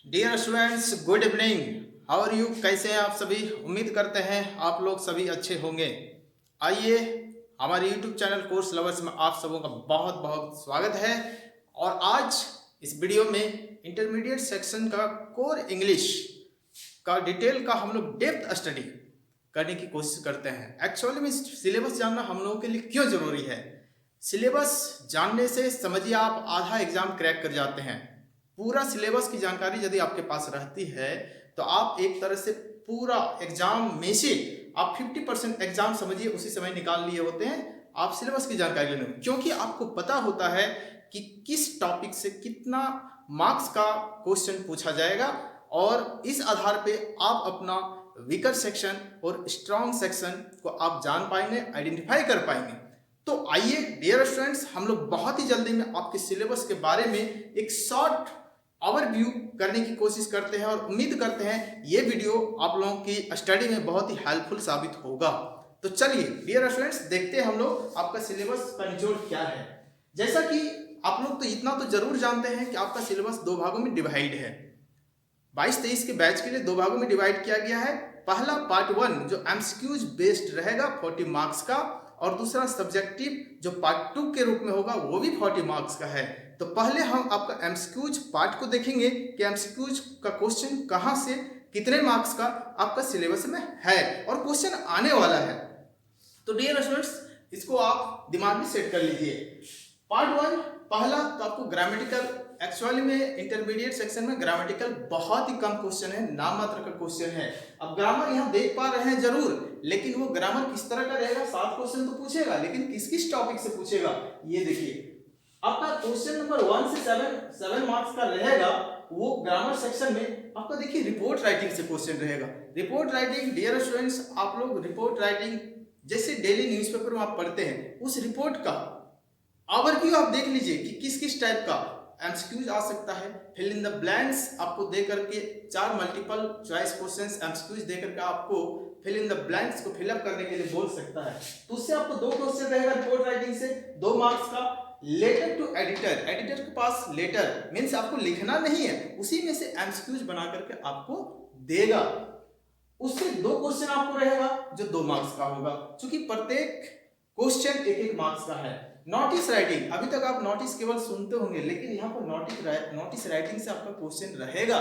Dear students, good evening. How are you? कैसे हैं आप सभी? उम्मीद करते हैं आप लोग सभी अच्छे होंगे। आइए, हमारे यूट्यूब चैनल कोर्स लवर्स में आप सबों का बहुत बहुत स्वागत है। और आज इस वीडियो में इंटरमीडिएट सेक्शन का कोर इंग्लिश का डिटेल का हम लोग डेप्थ स्टडी करने की कोशिश करते हैं। एक्चुअली में सिलेबस जानना हम लोगों के लिए क्यों जरूरी है? सिलेबस जानने से समझिए आप आधा एग्जाम क्रैक कर जाते हैं। पूरा सिलेबस की जानकारी यदि आपके पास रहती है तो आप एक तरह से पूरा एग्जाम में से आप 50% एग्जाम समझिए उसी समय निकाल लिए होते हैं आप सिलेबस की जानकारी लेने में, क्योंकि आपको पता होता है कि किस टॉपिक से कितना मार्क्स का क्वेश्चन पूछा जाएगा और इस आधार पे आप अपना वीकर सेक्शन और स्ट्रॉन्ग सेक्शन को आप जान पाएंगे, आइडेंटिफाई कर पाएंगे। तो आइए डियर स्टूडेंट्स, हम लोग बहुत ही जल्दी में आपके सिलेबस के बारे में एक शॉर्ट ओवरव्यू करने की कोशिश करते हैं और उम्मीद करते हैं ये वीडियो आप लोगों की स्टडी में बहुत ही हेल्पफुल साबित होगा। तो चलिए डियर स्टूडेंट्स, देखते हैं हम लोग आपका सिलेबस का निचोड़ क्या है। जैसा कि आप लोग तो इतना तो जरूर जानते हैं कि आपका सिलेबस दो भागों में डिवाइड है। 22-23 के बैच के लिए दो भागों में डिवाइड किया गया है। पहला पार्ट 1 जो एमसीक्यूज बेस्ड रहेगा 40 मार्क्स का, और दूसरा सब्जेक्टिव जो पार्ट 2 के रूप में होगा वो भी 40 मार्क्स का है। तो पहले हम आपका एमसीक्यूज पार्ट को देखेंगे कि एमसीक्यूज का क्वेश्चन कहां से कितने मार्क्स का आपका सिलेबस में है और क्वेश्चन आने वाला है। तो डियर स्टूडेंट्स, इसको आप दिमाग में सेट कर लीजिए। पार्ट 1 पहला तो आपको ग्रामेटिकल, एक्चुअली में इंटरमीडिएट सेक्शन में ग्रामेटिकल बहुत ही कम क्वेश्चन है, नाम मात्र का क्वेश्चन है। अब ग्रामर यहाँ देख पा रहे हैं जरूर, लेकिन वो ग्रामर किस तरह का रहेगा? 7 क्वेश्चन तो पूछेगा, लेकिन किस किस टॉपिक से पूछेगा ये देखिए। आपका क्वेश्चन नंबर 1 से 7 मार्क्स का रहेगा। वो ग्रामर सेक्शन में आपका देखिए रिपोर्ट राइटिंग से क्वेश्चन रहेगा। रिपोर्ट राइटिंग डियर स्टूडेंट्स, आप लोग रिपोर्ट राइटिंग जैसे डेली न्यूज़पेपर में आप पढ़ते हैं उस रिपोर्ट का ओवरव्यू आप देख लीजिए कि किस किस टाइप का एमसीक्यूज आ सकता है। फिल इन द ब्लैंक्स आपको दे करके 4 मल्टीपल चॉइस क्वेश्चंस एमसीक्यूज दे करके आपको फिल इन द ब्लैंक्स को फिलअप करने के लिए बोल सकता है। तो उससे आपको 2 क्वेश्चन रहेगा रिपोर्ट राइटिंग से, 2 मार्क्स का। लेटर टू एडिटर, एडिटर के पास लेटर मीन्स आपको लिखना नहीं है, उसी में से एमसीक्यूज बना करके आपको देगा। उससे 2 क्वेश्चन आपको रहेगा जो 2 मार्क्स का होगा, क्योंकि प्रत्येक क्वेश्चन 1-1 मार्क्स का है। नोटिस राइटिंग, अभी तक आप नोटिस केवल सुनते होंगे, लेकिन यहाँ पर नोटिस राइटिंग से आपका क्वेश्चन रहेगा।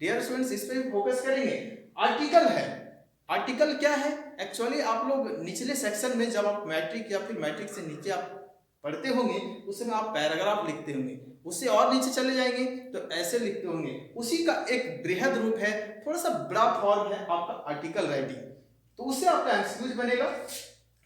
डियर स्टूडेंट्स, इस पे फोकस करेंगे। आर्टिकल है, आर्टिकल क्या है? एक्चुअली आप लोग निचले सेक्शन में जब आप मैट्रिक या फिर मैट्रिक से नीचे आप पढ़ते होंगे उसमें आप पैराग्राफ लिखते होंगे, उससे और नीचे चले जाएंगे तो ऐसे लिखते होंगे। उसी का एक बृहद रूप है, थोड़ा सा बड़ा फॉर्म है आपका आर्टिकल राइटिंग। तो उससे आपका एमसीक्यूज बनेगा।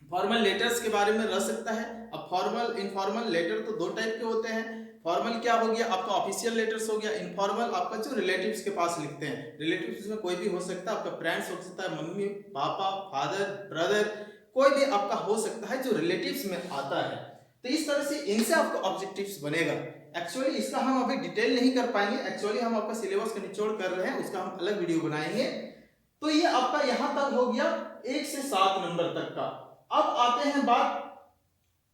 फॉर्मल लेटर्स के बारे में रह सकता है। अब फॉर्मल इनफॉर्मल लेटर तो 2 टाइप के होते हैं। फॉर्मल क्या हो गया? आपका ऑफिशियल लेटर्स हो गया। इनफॉर्मल आपका जो रिलेटिव्स के पास लिखते हैं। रिलेटिव्स में कोई भी हो सकता है, आपका फ्रेंड्स हो सकता है, मम्मी पापा फादर ब्रदर, कोई भी आपका हो सकता है जो रिलेटिव्स में आता है। तो इस तरह से इनसे आपका ऑब्जेक्टिव्स बनेगा। एक्चुअली इसका हम अभी डिटेल नहीं कर पाएंगे, एक्चुअली हम आपका सिलेबस का निचोड़ कर रहे हैं, उसका हम अलग वीडियो बनाएंगे। तो ये आपका यहां तक हो गया 1 से 7 नंबर तक का। अब आते हैं बात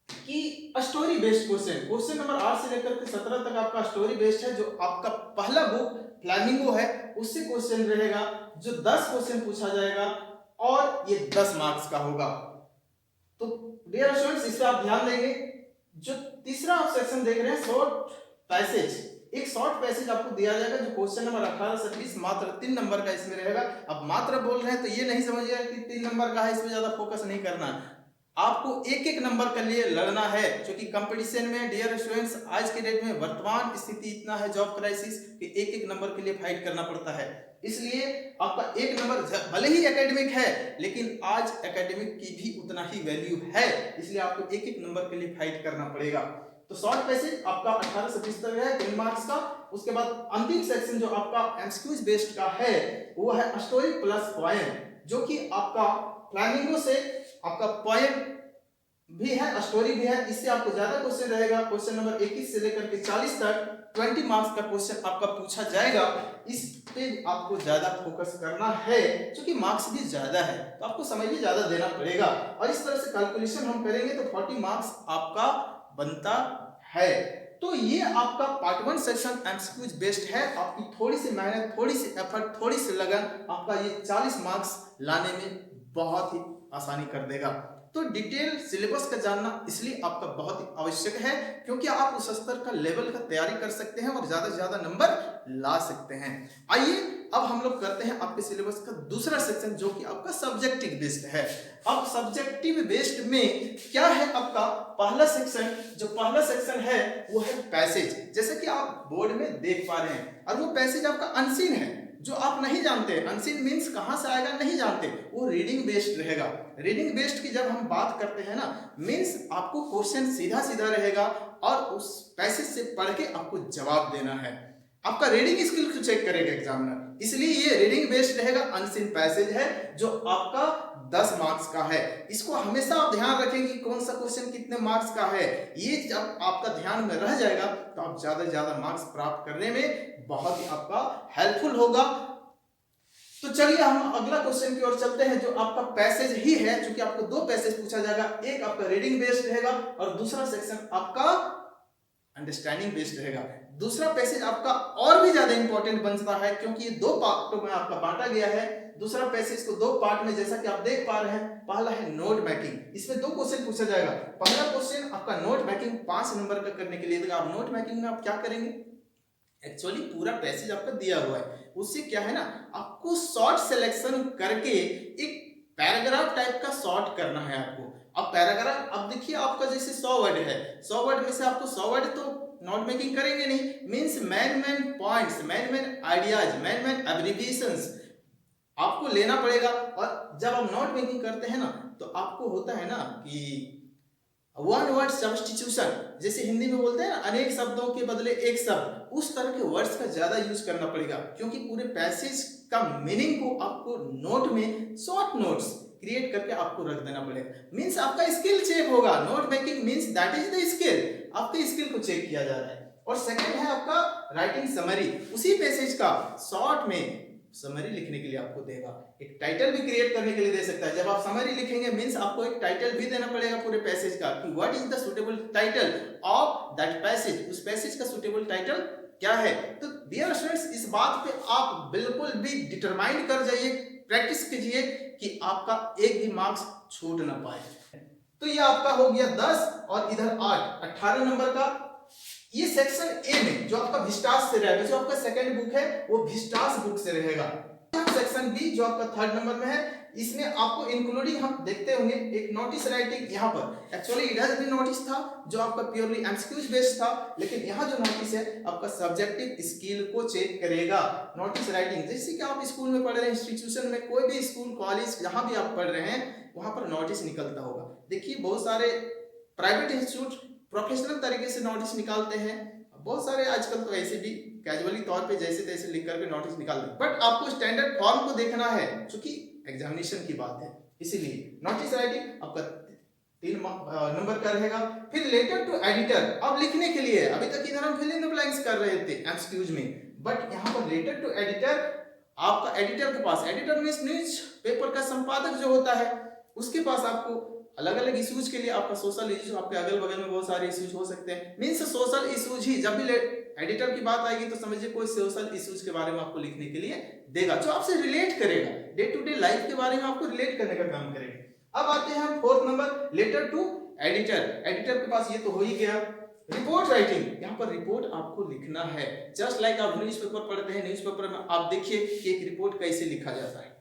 कि story based question. Question number 8 से लेकर के 17 तक आपका स्टोरी बेस्ड है। जो आपका पहला बुक फ्लैमिंगो है उससे क्वेश्चन रहेगा, जो 10 क्वेश्चन पूछा जाएगा और ये 10 मार्क्स का होगा। तो डियर स्टूडेंट्स, इस पे आप ध्यान देंगे। जो तीसरा आप सेक्शन देख रहे हैं शॉर्ट पैसेज, एक शॉर्ट पैसेज आपको दिया जाएगा जो क्वेश्चन नंबर 18 से 20 मात्र 3 नंबर का इसमें रहेगा। अब मात्र बोल रहे हैं तो ये नहीं समझिएगा कि 3 नंबर का है, इसमें ज्यादा फोकस नहीं करना। आपको 1-1 नंबर के लिए लड़ना है, क्योंकि कंपटीशन में डियर स्टूडेंट्स आज के डेट में वर्तमान स्थिति इतना है जॉब क्राइसिस कि 1-1 नंबर के लिए फाइट करना पड़ता है। इसलिए आपका 1 नंबर भले ही एकेडमिक है, लेकिन आज एकेडमिक की भी उतना ही वैल्यू है, इसलिए आपको 1-1 नंबर के लिए फाइट करना पड़ेगा। तो शॉर्ट पैसेज आपका 18 से 20 तक है 3 मार्क्स का। उसके बाद अंतिम सेक्शन जो आपका एमसीक्यूज बेस्ड का है वो है स्टोरी प्लस पोएम, जो कि आपका फ्लैमिंगो से आपका पोएम भी है, स्टोरी भी है। इससे आपको ज्यादा क्वेश्चन रहेगा। क्वेश्चन नंबर 21 से लेकर के 40 तक 20 मार्क्स का क्वेश्चन आपका पूछा जाएगा। इस पे आपको ज्यादा फोकस करना है, क्योंकि मार्क्स भी ज्यादा है तो आपको समय भी ज्यादा देना पड़ेगा। और इस तरह से कैलकुलेशन हम करेंगे तो 40 मार्क्स आपका बनता है। तो ये आपका पार्ट 1 सेक्शन एमसीक्यूज बेस्ड है। आपकी थोड़ी सी मेहनत, थोड़ी सी एफर्ट, थोड़ी सी लगन आपका ये 40 मार्क्स लाने में बहुत ही आसानी कर देगा। तो डिटेल सिलेबस का जानना इसलिए आपका बहुत ही आवश्यक है, क्योंकि आप उस स्तर का लेवल का तैयारी कर सकते हैं और ज्यादा से ज्यादा नंबर ला सकते हैं। आइए अब हम लोग करते हैं आपके सिलेबस का दूसरा सेक्शन, जो कि आपका सब्जेक्टिव बेस्ड है। अब सब्जेक्टिव बेस्ड में क्या है आपका पहला सेक्शन, जो पहला सेक्शन है वो है पैसेज। जैसे कि आप बोर्ड में देख पा रहे हैं, और वो पैसेज आपका अनसीन है, जो आप नहीं जानते। अनसीन मीन्स कहां से आएगा नहीं जानते, वो रीडिंग बेस्ड रहेगा। रीडिंग बेस्ड की जब हम बात करते हैं ना, मीन्स आपको क्वेश्चन सीधा सीधा रहेगा और उस पैसेज से पढ़ के आपको जवाब देना है। आपका रीडिंग स्किल को चेक करेगा एग्जामिनर, इसलिए ये रीडिंग बेस्ड रहेगा। अनसीन पैसेज है जो आपका 10 मार्क्स का है। इसको हमेशा आप ध्यान रखें कि कौन सा क्वेश्चन कितने मार्क्स का है। ये जब आपका ध्यान में रह जाएगा तो आप ज्यादा से ज्यादा मार्क्स प्राप्त करने में बहुत ही आपका हेल्पफुल होगा। तो चलिए हम अगला क्वेश्चन की ओर चलते हैं, जो आपका पैसेज ही है। चूंकि आपको 2 पैसेज पूछा जाएगा, एक आपका रीडिंग बेस्ड रहेगा और दूसरा सेक्शन आपका अंडरस्टैंडिंग बेस्ड रहेगा। दूसरा पैसेज आपका और भी ज्यादा इंपॉर्टेंट बनता है, क्योंकि ये 2 पार्टों में आपका बांटा गया है। दूसरा पैसेज को 2 पार्ट में, जैसा कि आप देख पा रहे हैं। पहला है नोट मेकिंग, इसमें 2 क्वेश्चन पूछा जाएगा। पहला क्वेश्चन आपका नोट मेकिंग 5 नंबर का करने के लिए देगा। आप नोट मेकिंग में आप क्या करेंगे, एक्चुअली पूरा पैसेज आपका दिया हुआ है, उससे क्या है ना, आपको शॉर्ट सिलेक्शन करके एक पैराग्राफ टाइप का शॉर्ट करना है आपको। अब पैराग्राफ, अब देखिए आपका जैसे 100 वर्ड है, 100 वर्ड में से आपको 100 वर्ड तो नोट मेकिंग करेंगे नहीं, means main points, main ideas, main abbreviations आपको लेना पड़ेगा। और जब आप नोट मेकिंग करते हैं ना, तो आपको होता है ना कि वन वर्ड सब्स्टिट्यूशन, जैसे हिंदी में बोलते हैं ना, अनेक शब्दों के बदले एक शब्द, उस तरह के वर्ड्स का ज्यादा यूज करना पड़ेगा, क्योंकि पूरे पैसेज का मीनिंग को आपको नोट में शॉर्ट नोट्स क्रिएट करके आपको रख देना पड़ेगा। मींस आपका स्किल चेक होगा। Note making means that is the skill, आपके स्किल को चेक किया जा रहा है। और सेकंड है आपका राइटिंग समरी, उसी पैसेज का शॉर्ट में समरी लिखने के लिए आपको देगा। एक टाइटल भी क्रिएट करने के लिए दे सकता है। जब आप समरी लिखेंगे मींस आपको एक टाइटल भी देना पड़ेगा पूरे पैसेज का, कि what is the suitable title of that passage, उस पैसेज का सुटेबल टाइटल क्या है। तो डियर स्टूडेंट्स, इस बात पे आप बिल्कुल भी डिटरमाइन कर जाइए, प्रैक्टिस कीजिए कि आपका एक भी मार्क्स छूट ना पाए। तो ये आपका हो गया 10 और इधर 8, 18 नंबर का। ये सेक्शन ए में जो आपका विस्टास से रहेगा, जो आपका सेकंड बुक है वो विस्टास बुक से रहेगा। सेक्शन बी जो आपका 3rd नंबर में है, इसमें आपको इंक्लूडिंग हम देखते होंगे एक नोटिस राइटिंग। यहाँ पर एक्चुअली इधर भी नोटिस था जो आपका प्योरली एमसीक्यूज बेस्ड था, लेकिन यहाँ जो नोटिस है आपका सब्जेक्टिव स्किल को चेक करेगा। नोटिस राइटिंग जैसे कि आप स्कूल में पढ़ रहे हैं, इंस्टीट्यूशन में, कोई भी स्कूल कॉलेज जहां भी आप पढ़ रहे हैं, वहां पर नोटिस निकलता होगा। देखिए बहुत सारे प्राइवेट इंस्टीट्यूट प्रोफेशनल तरीके से नोटिस निकालते हैं, बहुत सारे आजकल तो ऐसे भी कैजुअली तौर पे जैसे तैसे लिख करके नोटिस निकाल दें, बट आपको स्टैंडर्ड फॉर्म को देखना है, क्योंकि एग्जामिनेशन की बात है। इसीलिए नोटिस राइटिंग आपका 3 नंबर का रहेगा। फिर लेटर टू एडिटर, अब लिखने के लिए, अभी तक इधर हम फिल इन द ब्लैंक्स कर रहे थे एमसीक्यूज में, बट यहाँ पर लेटर टू एडिटर, आपका एडिटर के पास, एडिटर मींस न्यूज पेपर का संपादक जो होता है, उसके पास आपको अलग अलग इश्यूज के लिए, आपका सोशल इश्यूज, आपके अगल बगल में बहुत सारे इश्यूज हो सकते हैं, मींस सोशल इश्यूज ही, जब भी एडिटर की बात आएगी तो समझिए कोई सोशल इश्यूज के बारे में आपको लिखने के लिए देगा, जो आपसे रिलेट करेगा, डे टू डे लाइफ के बारे में आपको रिलेट करने का काम करेगा। अब आते हैं 4th number, letter to editor. Editor के पास ये तो हो ही गया। रिपोर्ट राइटिंग, यहाँ पर रिपोर्ट आपको लिखना है, जस्ट लाइक आप न्यूज़पेपर पढ़ते हैं, न्यूज़पेपर में आप देखिए कि एक रिपोर्ट कैसे लिखा जाता है,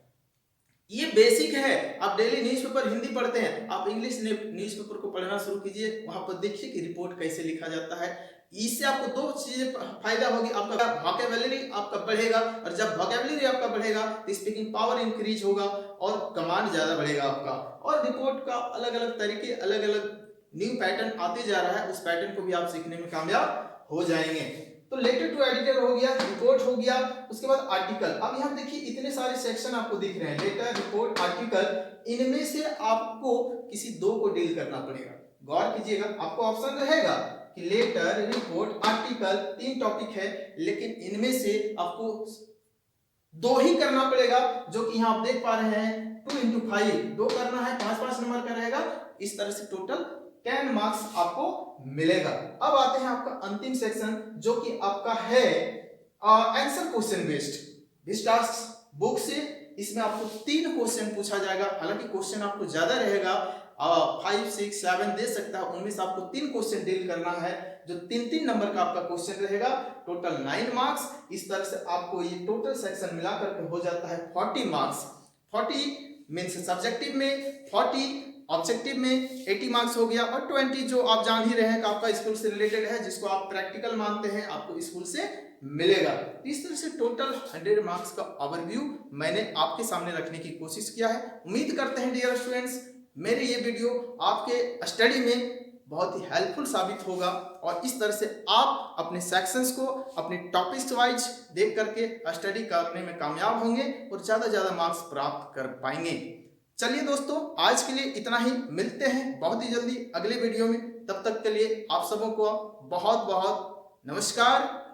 ये बेसिक है। आप डेली न्यूज़पेपर हिंदी पढ़ते हैं, आप इंग्लिश न्यूज़पेपर को पढ़ना शुरू कीजिए, वहां पर देखिए कि रिपोर्ट कैसे लिखा जाता है। इससे आपको 2 चीजें फायदा होगी, आपका वोकैबुलरी आपका बढ़ेगा, और जब वोकैबुलरी आपका बढ़ेगा तो स्पीकिंग पावर इंक्रीज होगा और कमांड ज्यादा बढ़ेगा आपका। और रिपोर्ट का अलग अलग तरीके, अलग अलग न्यू पैटर्न आते जा रहा है, उस पैटर्न को भी आप सीखने में कामयाब हो जाएंगे। तो लेटर टू एडिटर हो गया, रिपोर्ट हो गया, उसके बाद आर्टिकल। अब यहाँ देखिए इतने सारे सेक्शन आपको दिख रहे हैं, लेटर, रिपोर्ट, आर्टिकल, इनमें से आपको किसी 2 को डील करना पड़ेगा। गौर कीजिएगा, आपको ऑप्शन रहेगा कि लेटर, रिपोर्ट, आर्टिकल 3 टॉपिक है, लेकिन इनमें से आपको 2 ही करना पड़ेगा, जो कि यहाँ आप देख पा रहे हैं 2 into 5, 2 करना है, 5-5 नंबर का रहेगा। इस तरह से टोटल 10 मार्क्स आपको मिलेगा। अब आते हैं आपका अंतिम सेक्शन जो कि आपका है आंसर क्वेश्चन बेस्ड बुक से। इसमें आपको 3 क्वेश्चन पूछा जाएगा, हालांकि क्वेश्चन आपको ज्यादा रहेगा, 5, 6, 7 दे सकता है, उनमें से आपको 3 क्वेश्चन डील करना है जो 3-3 नंबर का आपका क्वेश्चन रहेगा, टोटल 9 मार्क्स। इस तरह से आपको ये टोटल सेक्शन मिलाकर के हो जाता है 40 मार्क्स। 40 मीन्स सब्जेक्टिव में, 40 ऑब्जेक्टिव में, 80 मार्क्स हो गया, और 20 जो आप जान ही रहे हैं कि आपका स्कूल से रिलेटेड है, जिसको आप प्रैक्टिकल मानते हैं, आपको स्कूल से मिलेगा। इस तरह से टोटल 100 मार्क्स का ओवरव्यू मैंने आपके सामने रखने की कोशिश किया है। उम्मीद करते हैं डियर स्टूडेंट्स मेरे ये वीडियो आपके स्टडी में बहुत ही हेल्पफुल साबित होगा, और इस तरह से आप अपने सेक्शंस को अपने टॉपिक्स वाइज देख करके स्टडी करने में कामयाब होंगे और ज़्यादा मार्क्स प्राप्त कर पाएंगे। चलिए दोस्तों, आज के लिए इतना ही, मिलते हैं बहुत ही जल्दी अगले वीडियो में। तब तक के लिए आप सबों को बहुत बहुत नमस्कार।